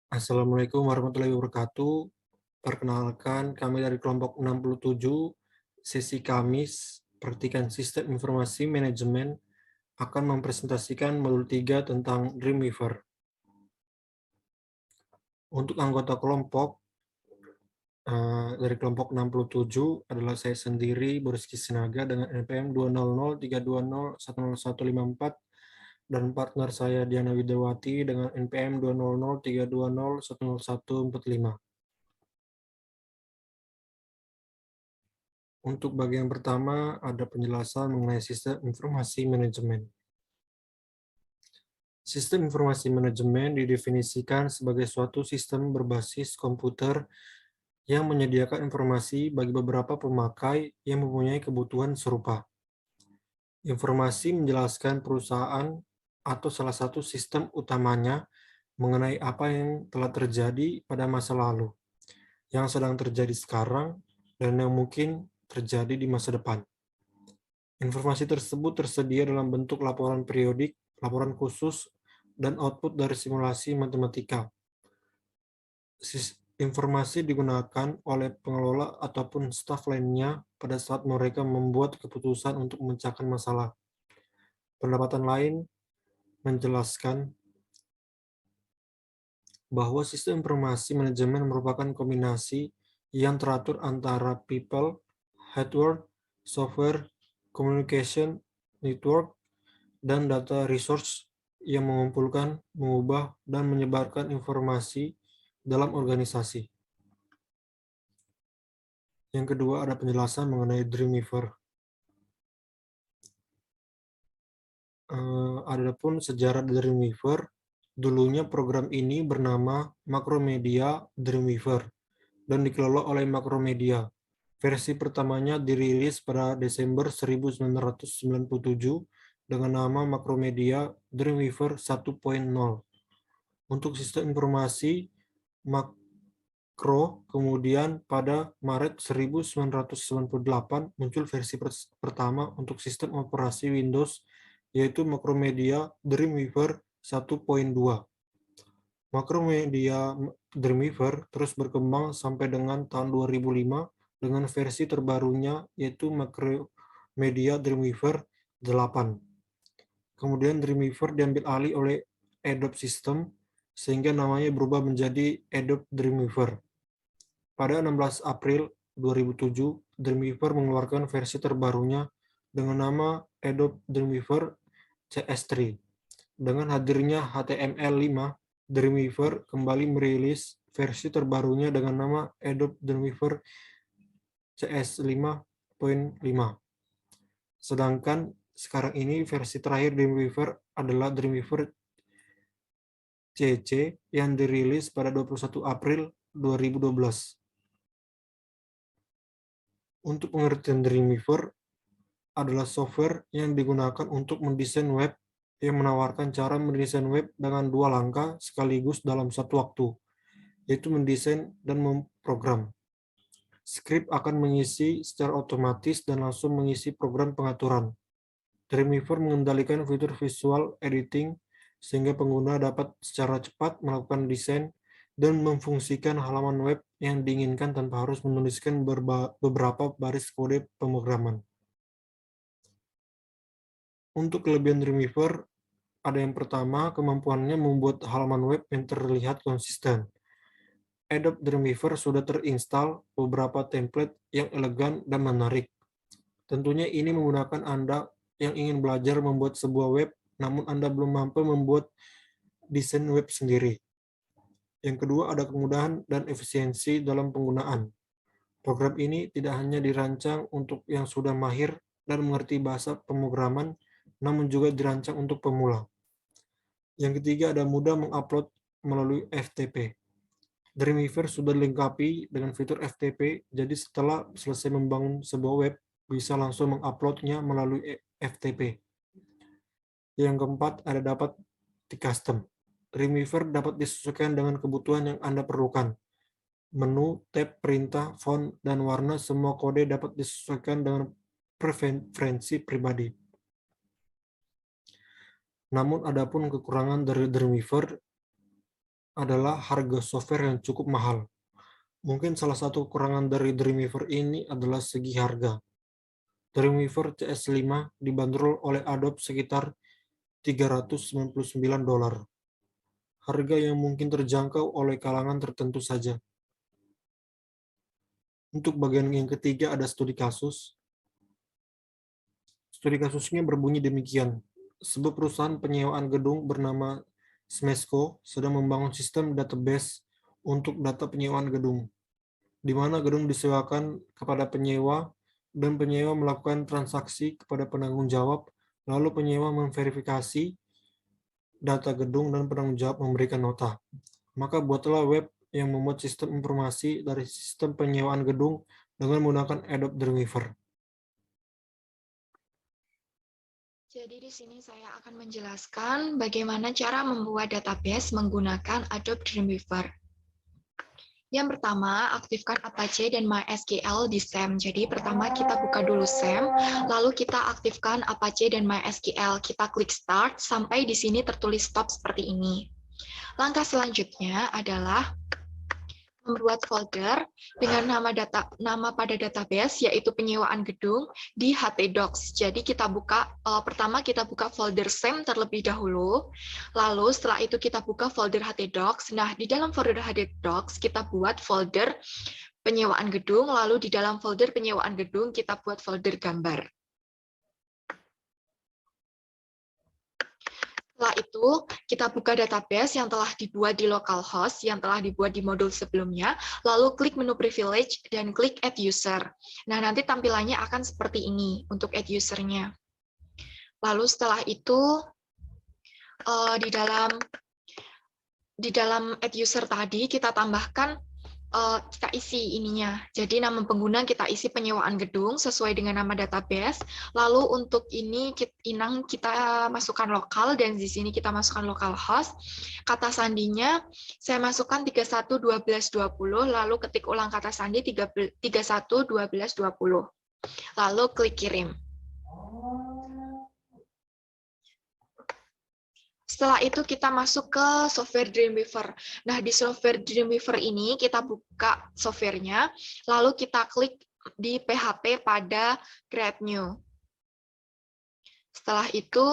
Assalamualaikum warahmatullahi wabarakatuh. Perkenalkan, kami dari kelompok 67, sesi Kamis, Praktikan Sistem Informasi Manajemen, akan mempresentasikan modul 3 tentang Dreamweaver. Untuk anggota kelompok, dari kelompok 67 adalah saya sendiri, Boris Kisnaga, dengan NPM 20032010154, dan partner saya Diana Widawati dengan NPM 20032010145. Untuk bagian pertama, ada penjelasan mengenai sistem informasi manajemen. Sistem informasi manajemen didefinisikan sebagai suatu sistem berbasis komputer yang menyediakan informasi bagi beberapa pemakai yang mempunyai kebutuhan serupa. Informasi menjelaskan perusahaan atau salah satu sistem utamanya mengenai apa yang telah terjadi pada masa lalu, yang sedang terjadi sekarang, dan yang mungkin terjadi di masa depan. Informasi tersebut tersedia dalam bentuk laporan periodik, laporan khusus, dan output dari simulasi matematika. Informasi digunakan oleh pengelola ataupun staf lainnya pada saat mereka membuat keputusan untuk memecahkan masalah. Pendapatan lain menjelaskan bahwa sistem informasi manajemen merupakan kombinasi yang teratur antara people, hardware, software, communication, network, dan data resource yang mengumpulkan, mengubah, dan menyebarkan informasi dalam organisasi. Yang kedua, ada penjelasan mengenai Dreamweaver. Adapun sejarah Dreamweaver, dulunya program ini bernama Macromedia Dreamweaver dan dikelola oleh Macromedia. Versi pertamanya dirilis pada Desember 1997 dengan nama Macromedia Dreamweaver 1.0. Untuk sistem informasi makro, kemudian pada Maret 1998 muncul versi pertama untuk sistem operasi Windows, yaitu Macromedia Dreamweaver 1.2. Macromedia Dreamweaver terus berkembang sampai dengan tahun 2005 dengan versi terbarunya, yaitu Macromedia Dreamweaver 8. Kemudian Dreamweaver diambil alih oleh Adobe System, sehingga namanya berubah menjadi Adobe Dreamweaver. Pada 16 April 2007, Dreamweaver mengeluarkan versi terbarunya dengan nama Adobe Dreamweaver CS3. Dengan hadirnya HTML5, Dreamweaver kembali merilis versi terbarunya dengan nama Adobe Dreamweaver CS5.5. Sedangkan sekarang ini versi terakhir Dreamweaver adalah Dreamweaver CC yang dirilis pada 21 April 2012. Untuk pengertian Dreamweaver adalah software yang digunakan untuk mendesain web yang menawarkan cara mendesain web dengan dua langkah sekaligus dalam satu waktu, yaitu mendesain dan memprogram. Script akan mengisi secara otomatis dan langsung mengisi program pengaturan. Dreamweaver mengendalikan fitur visual editing sehingga pengguna dapat secara cepat melakukan desain dan memfungsikan halaman web yang diinginkan tanpa harus menuliskan beberapa baris kode pemrograman. Untuk kelebihan Dreamweaver, ada yang pertama, kemampuannya membuat halaman web yang terlihat konsisten. Adobe Dreamweaver sudah terinstall beberapa template yang elegan dan menarik. Tentunya ini menggunakan Anda yang ingin belajar membuat sebuah web, namun Anda belum mampu membuat desain web sendiri. Yang kedua, ada kemudahan dan efisiensi dalam penggunaan. Program ini tidak hanya dirancang untuk yang sudah mahir dan mengerti bahasa pemrograman, namun juga dirancang untuk pemula. Yang ketiga, ada mudah mengupload melalui FTP. Dreamweaver sudah dilengkapi dengan fitur FTP, jadi setelah selesai membangun sebuah web, bisa langsung menguploadnya melalui FTP. Yang keempat, ada dapat di-custom. Dreamweaver dapat disesuaikan dengan kebutuhan yang Anda perlukan. Menu, tab, perintah, font, dan warna semua kode dapat disesuaikan dengan preferensi pribadi. Namun, ada pun kekurangan dari Dreamweaver, adalah harga software yang cukup mahal. Mungkin salah satu kekurangan dari Dreamweaver ini adalah segi harga. Dreamweaver CS5 dibanderol oleh Adobe sekitar $399, harga yang mungkin terjangkau oleh kalangan tertentu saja. Untuk bagian yang ketiga ada studi kasus. Studi kasusnya berbunyi demikian. Sebuah perusahaan penyewaan gedung bernama Smesco sedang membangun sistem database untuk data penyewaan gedung, di mana gedung disewakan kepada penyewa dan penyewa melakukan transaksi kepada penanggung jawab, lalu penyewa memverifikasi data gedung dan penanggung jawab memberikan nota. Maka buatlah web yang memuat sistem informasi dari sistem penyewaan gedung dengan menggunakan Adobe Dreamweaver. Jadi di sini saya akan menjelaskan bagaimana cara membuat database menggunakan Adobe Dreamweaver. Yang pertama, aktifkan Apache dan MySQL di SAM. Jadi pertama kita buka dulu SAM, lalu kita aktifkan Apache dan MySQL. Kita klik Start sampai di sini tertulis Stop seperti ini. Langkah selanjutnya adalah membuat folder dengan nama pada database yaitu penyewaan gedung di htdocs. Jadi kita buka pertama kita buka folder SAM terlebih dahulu. Lalu setelah itu kita buka folder htdocs. Nah, di dalam folder htdocs kita buat folder penyewaan gedung, lalu di dalam folder penyewaan gedung kita buat folder gambar. Setelah itu, kita buka database yang telah dibuat di localhost, yang telah dibuat di modul sebelumnya, lalu klik menu privilege dan klik add user. Nah, nanti tampilannya akan seperti ini untuk add user-nya. Lalu setelah itu, di dalam add user tadi, kita tambahkan kita isi ininya. Jadi nama pengguna kita isi penyewaan gedung sesuai dengan nama database. Lalu untuk ini inang kita masukkan lokal dan di sini kita masukkan localhost. Kata sandinya saya masukkan 311220 lalu ketik ulang kata sandi 311220. Lalu klik kirim. Setelah itu kita masuk ke software Dreamweaver. Nah, di software Dreamweaver ini kita buka softwarenya, lalu kita klik di PHP pada Create New. Setelah itu,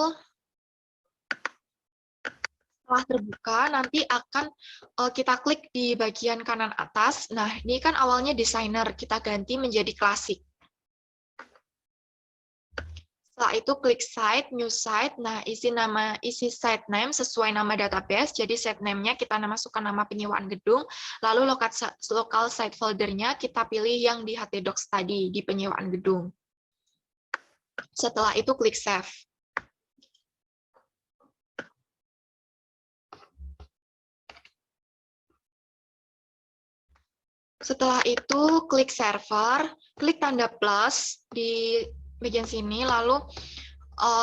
setelah terbuka, nanti akan kita klik di bagian kanan atas. Nah, ini kan awalnya designer, kita ganti menjadi klasik. Setelah itu klik site, new site. Nah, isi site name sesuai nama database. Jadi site name-nya kita masukkan nama penyewaan gedung. Lalu local site folder-nya kita pilih yang di htdocs tadi, di penyewaan gedung. Setelah itu klik save. Setelah itu klik server, klik tanda plus di bagian sini, lalu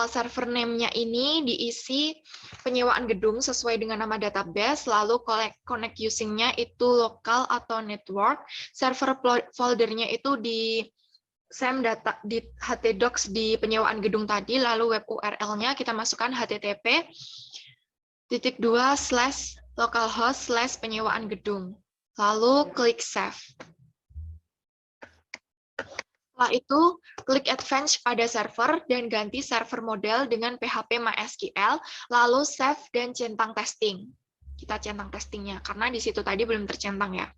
server name-nya ini diisi penyewaan gedung sesuai dengan nama database, lalu connect using-nya itu lokal atau network, server foldernya itu di SAM data di htdocs di penyewaan gedung tadi, lalu web URL-nya kita masukkan http://localhost/penyewaan gedung, lalu klik save. Setelah itu, klik Advance pada server dan ganti server model dengan PHP MySQL, lalu save dan centang testing. Kita centang testingnya, karena di situ tadi belum tercentang ya.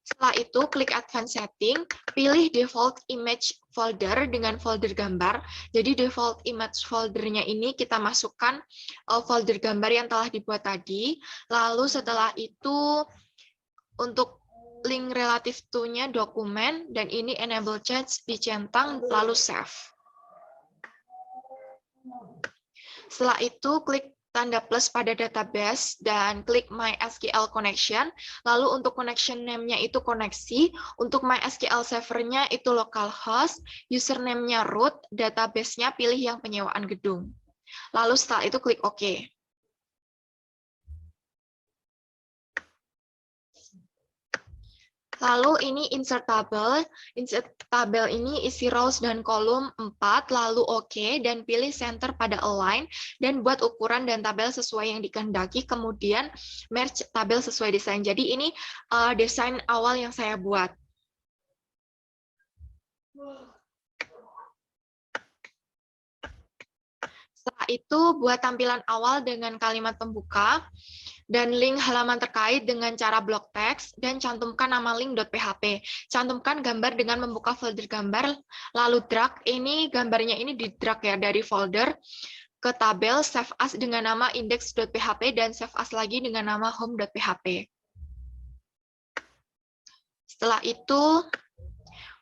Setelah itu, klik Advanced Setting, pilih Default Image Folder dengan folder gambar. Jadi default image foldernya ini kita masukkan folder gambar yang telah dibuat tadi. Lalu setelah itu, untuk link relative to-nya dokumen, dan ini enable change dicentang, lalu save. Setelah itu, klik tanda plus pada database, dan klik MySQL connection, lalu untuk connection name-nya itu koneksi, untuk MySQL server-nya itu localhost, username-nya root, database-nya pilih yang penyewaan gedung. Lalu setelah itu klik OK. Lalu ini insert tabel. Insert tabel ini isi rows dan kolom 4, lalu oke, dan pilih center pada align, dan buat ukuran dan tabel sesuai yang dikehendaki, kemudian merge tabel sesuai desain. Jadi ini desain awal yang saya buat. Setelah itu, buat tampilan awal dengan kalimat pembuka, dan link halaman terkait dengan cara blok teks, dan cantumkan nama link.php. Cantumkan gambar dengan membuka folder gambar, lalu drag, ini gambarnya ini di drag ya dari folder ke tabel, save as dengan nama index.php, dan save as lagi dengan nama home.php. Setelah itu,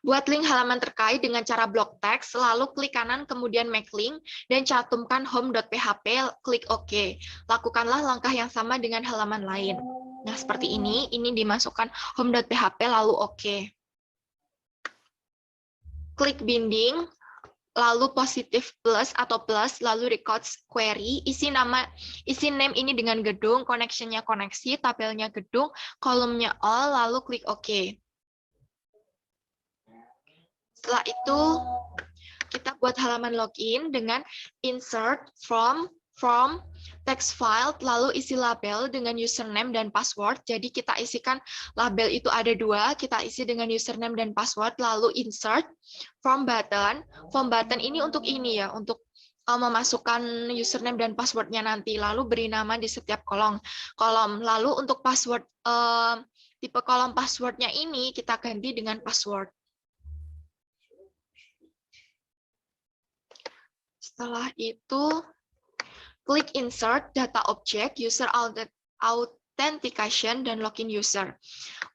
buat link halaman terkait dengan cara blok teks, lalu klik kanan kemudian make link, dan cantumkan home.php, klik OK. Lakukanlah langkah yang sama dengan halaman lain. Nah, seperti ini dimasukkan home.php, lalu OK. Klik binding, lalu positif plus atau plus, lalu records query, isi name ini dengan gedung, connection-nya koneksi, tabelnya gedung, kolomnya all, lalu klik OK. Setelah itu, kita buat halaman login dengan insert from text file, lalu isi label dengan username dan password. Jadi kita isikan label itu ada 2, kita isi dengan username dan password, lalu insert from button. From button ini untuk ini ya, untuk memasukkan username dan passwordnya nanti, lalu beri nama di setiap kolom. Lalu untuk password, tipe kolom passwordnya ini kita ganti dengan password. Setelah itu, klik insert data object, user authentication, dan login user.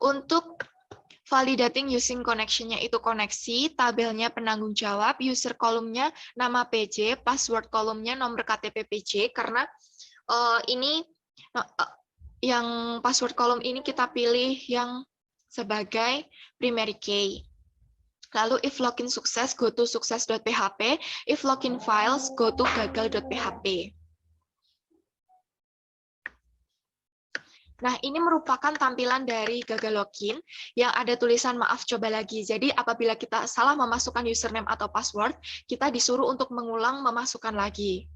Untuk validating using connection-nya itu koneksi, tabelnya penanggung jawab, user kolomnya nama PJ, password kolomnya nomor KTP PJ, karena ini yang password kolom ini kita pilih yang sebagai primary key. Lalu if login sukses, go to success.php. If login files, go to gagal.php. Nah, ini merupakan tampilan dari gagal login yang ada tulisan maaf coba lagi. Jadi apabila kita salah memasukkan username atau password, kita disuruh untuk mengulang memasukkan lagi.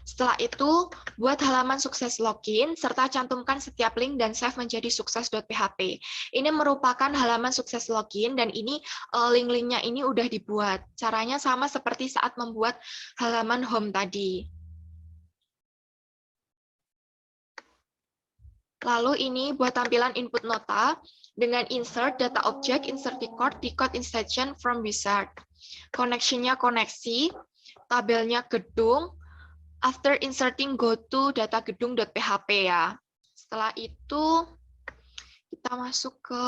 Setelah itu, buat halaman sukses login, serta cantumkan setiap link dan save menjadi sukses.php. Ini merupakan halaman sukses login, dan ini link-linknya ini udah dibuat. Caranya sama seperti saat membuat halaman home tadi. Lalu ini buat tampilan input nota, dengan insert data object, insert record instruction from wizard. Connection-nya koneksi, tabelnya gedung. After inserting, go to data gedung.php ya. Setelah itu, kita masuk ke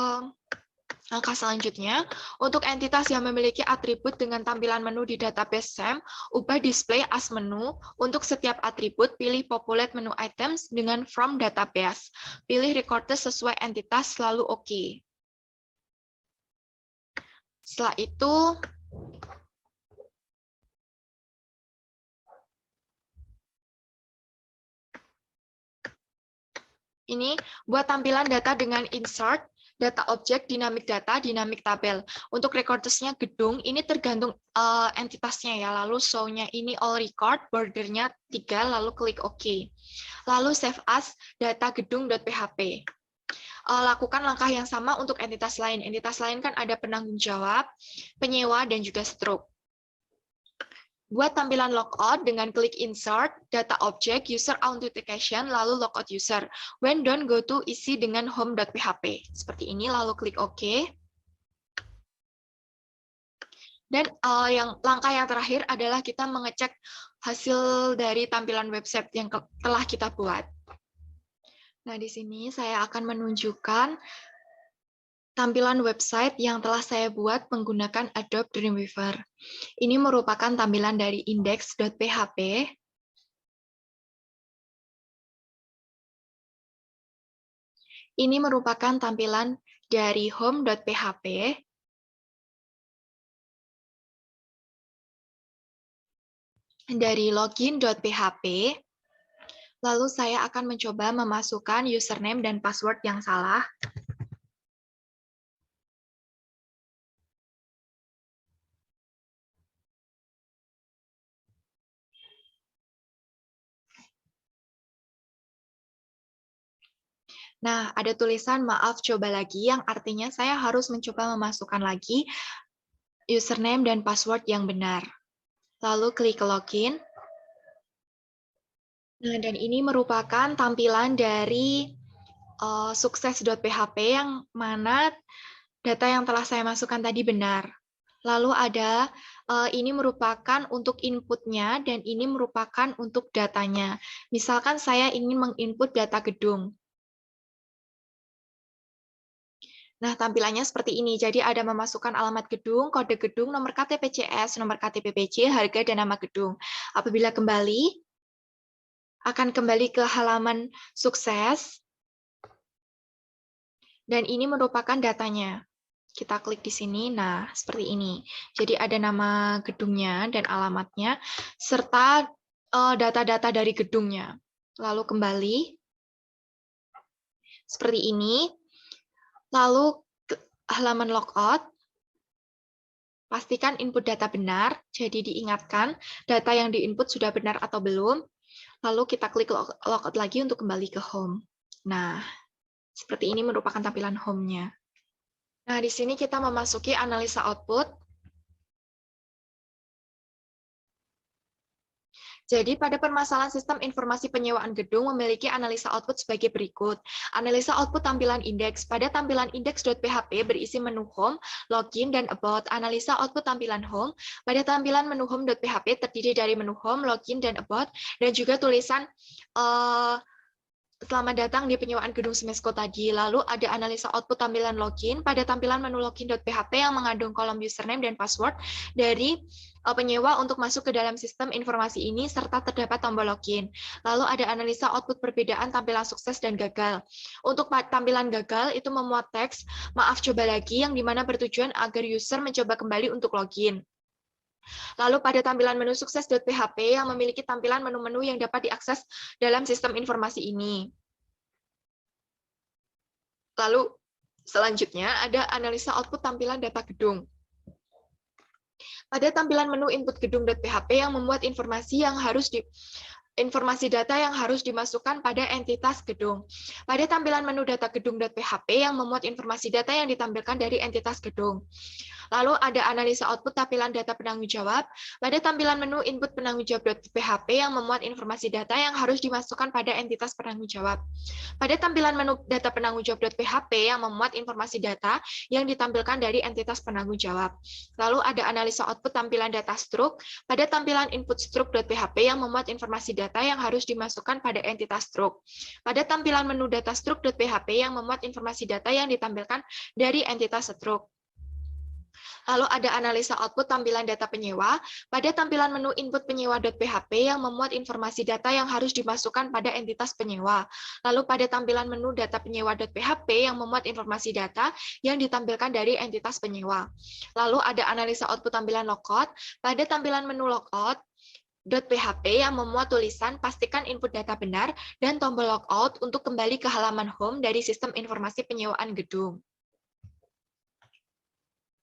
langkah selanjutnya. Untuk entitas yang memiliki atribut dengan tampilan menu di database SAM, ubah display as menu. Untuk setiap atribut, pilih populate menu items dengan from database. Pilih recorder sesuai entitas, lalu OK. Setelah itu, ini buat tampilan data dengan insert, data object, dynamic data, dynamic tabel. Untuk recordersnya gedung, ini tergantung entitasnya ya. Lalu show-nya ini all record, bordernya 3, lalu klik OK. Lalu save as data gedung.php. Lakukan langkah yang sama untuk entitas lain. Entitas lain kan ada penanggung jawab, penyewa, dan juga stroke. Buat tampilan logout dengan klik insert, data object, user authentication, lalu logout user. When done, go to isi dengan home.php. Seperti ini, lalu klik OK. Dan langkah yang terakhir adalah kita mengecek hasil dari tampilan website yang telah kita buat. Nah, di sini saya akan menunjukkan tampilan website yang telah saya buat menggunakan Adobe Dreamweaver. Ini merupakan tampilan dari index.php. Ini merupakan tampilan dari home.php. Dari login.php. Lalu saya akan mencoba memasukkan username dan password yang salah. Nah, ada tulisan maaf coba lagi yang artinya saya harus mencoba memasukkan lagi username dan password yang benar. Lalu klik login. Nah, dan ini merupakan tampilan dari sukses.php yang mana data yang telah saya masukkan tadi benar. Lalu ada ini merupakan untuk inputnya dan ini merupakan untuk datanya. Misalkan saya ingin menginput data gedung. Nah, tampilannya seperti ini. Jadi ada memasukkan alamat gedung, kode gedung, nomor KTP-CS, nomor KTP-PC, harga, dan nama gedung. Apabila kembali, akan kembali ke halaman sukses. Dan ini merupakan datanya. Kita klik di sini, nah seperti ini. Jadi ada nama gedungnya dan alamatnya, serta data-data dari gedungnya. Lalu kembali, seperti ini. Lalu halaman logout, pastikan input data benar, jadi diingatkan data yang diinput sudah benar atau belum. Lalu kita klik logout lagi untuk kembali ke home. Nah, seperti ini merupakan tampilan home-nya. Nah, di sini kita memasuki analisa output. Jadi, pada permasalahan sistem informasi penyewaan gedung memiliki analisa output sebagai berikut. Analisa output tampilan indeks. Pada tampilan index.php berisi menu home, login, dan about. Analisa output tampilan home. Pada tampilan menu home.php terdiri dari menu home, login, dan about, dan juga tulisan selamat datang di penyewaan gedung Smesco tadi. Lalu ada analisa output tampilan login. Pada tampilan menu login.php yang mengandung kolom username dan password dari penyewa untuk masuk ke dalam sistem informasi ini, serta terdapat tombol login. Lalu ada analisa output perbedaan tampilan sukses dan gagal. Untuk tampilan gagal, itu memuat teks, maaf coba lagi, yang dimana bertujuan agar user mencoba kembali untuk login. Lalu pada tampilan menu sukses.php yang memiliki tampilan menu-menu yang dapat diakses dalam sistem informasi ini. Lalu selanjutnya ada analisa output tampilan data gedung. Pada tampilan menu input gedung.php yang memuat informasi data yang harus dimasukkan pada entitas gedung. Pada tampilan menu data gedung.php yang memuat informasi data yang ditampilkan dari entitas gedung. Lalu ada analisa output tampilan data penanggung jawab. Pada tampilan menu input penanggung jawab.php yang memuat informasi data yang harus dimasukkan pada entitas penanggung jawab. Pada tampilan menu data penanggung jawab.php yang memuat informasi data yang ditampilkan dari entitas penanggung jawab. Lalu ada analisa output tampilan data struk. Pada tampilan input struk.php yang memuat informasi data yang harus dimasukkan pada entitas struk. Pada tampilan menu data struk.php yang memuat informasi data yang ditampilkan dari entitas struk. Lalu ada analisa output tampilan data penyewa. Pada tampilan menu input penyewa.php yang memuat informasi data yang harus dimasukkan pada entitas penyewa. Lalu pada tampilan menu data penyewa.php yang memuat informasi data yang ditampilkan dari entitas penyewa. Lalu ada analisa output tampilan logout. Pada tampilan menu logout, .php yang memuat tulisan pastikan input data benar dan tombol logout untuk kembali ke halaman home dari sistem informasi penyewaan gedung.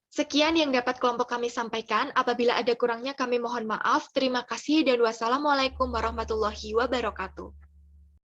Sekian yang dapat kelompok kami sampaikan. Apabila ada kurangnya kami mohon maaf. Terima kasih dan wassalamualaikum warahmatullahi wabarakatuh.